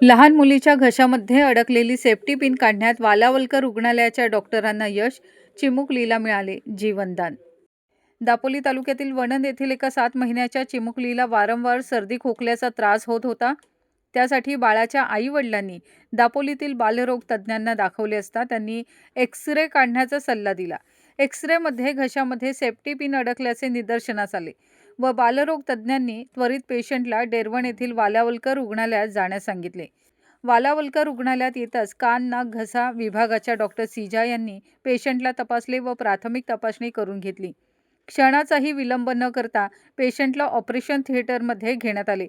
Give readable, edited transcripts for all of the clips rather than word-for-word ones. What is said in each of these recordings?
लहान मुलीच्या घशामध्ये अडकलेली सेफ्टी पिन काढण्यात वालावलकर रुग्णालयाच्या डॉक्टरांना यश, चिमुकलीला मिळाले जीवनदान. दापोली तालुक्यातील वणंद येथील एका 7 महिन्याच्या चिमुकलीला वारंवार सर्दी खोकल्याचा त्रास होत होता. त्यासाठी बाळाच्या आई-वडिलांनी दापोलीतील बालरोग तज्ज्ञांना दाखवले असता त्यांनी एक्स-रे काढण्याचा सल्ला दिला. एक्स-रेमध्ये घशामध्ये सेफ्टी पिन अडकल्याचे निदर्शनास आले व बालरोग तज्ज्ञांनी त्वरित पेशंटला डेरवण येथील वालावलकर रुग्णालयात जाण्यास सांगितले. वालावलकर रुग्णालयात येताच कान, नाक, घसा विभागाच्या डॉक्टर सीजा यांनी पेशंटला तपासले व प्राथमिक तपासणी करून घेतली. क्षणाचाही विलंब न करता पेशंटला ऑपरेशन थिएटरमध्ये घेण्यात आले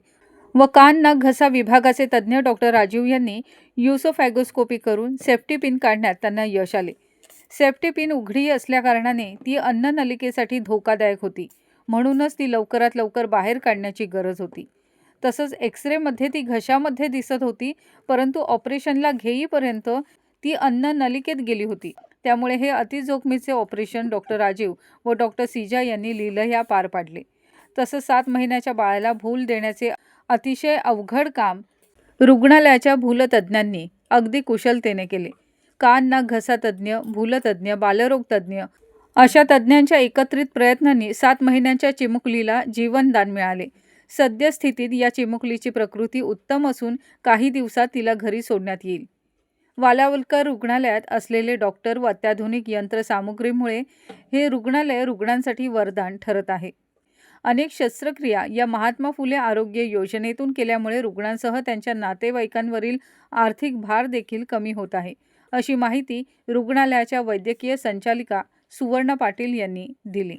व कान, नाक, घसा विभागाचे तज्ज्ञ डॉक्टर राजीव यांनी युसोफॅगोस्कोपी करून सेफ्टी पिन काढण्यात त्यांना यश आले. सेफ्टी पिन उघडी असल्याकारणाने ती अन्ननलिकेसाठी धोकादायक होती, म्हणूनच ती लवकरात लवकर बाहेर काढण्याची गरज होती. तसंच एक्स-रेमध्ये ती घशामध्ये दिसत होती, परंतु ऑपरेशनला घेईपर्यंत ती अन्ननलिकेत गेली होती. त्यामुळे हे अतिजोखमीचे ऑपरेशन डॉक्टर राजीव व डॉक्टर सीजा यांनी लीलया पार पाडले. तसंच 7 महिन्याच्या बाळाला भूल देण्याचे अतिशय अवघड काम रुग्णालयाच्या भूलतज्ज्ञांनी अगदी कुशलतेने केले. कान, नाक, घसा तज्ज्ञ, भूलतज्ज्ञ, बालरोग तज्ज्ञ अशा तज्ज्ञांच्या एकत्रित प्रयत्नांनी 7 महिन्यांच्या चिमुकलीला जीवनदान मिळाले. सद्यस्थितीत या चिमुकलीची प्रकृती उत्तम असून काही दिवसात तिला घरी सोडण्यात येईल. वालावलकर रुग्णालयात असलेले डॉक्टर व अत्याधुनिक यंत्रसामुग्रीमुळे हे रुग्णालय रुग्णांसाठी वरदान ठरत आहे. अनेक शस्त्रक्रिया या महात्मा फुले आरोग्य योजनेतून केल्यामुळे रुग्णांसह त्यांच्या नातेवाईकांवरील आर्थिक भार देखील कमी होत आहे, अशी माहिती रुग्णालयाच्या वैद्यकीय संचालिका सुवर्ण पाटील यांनी दिली.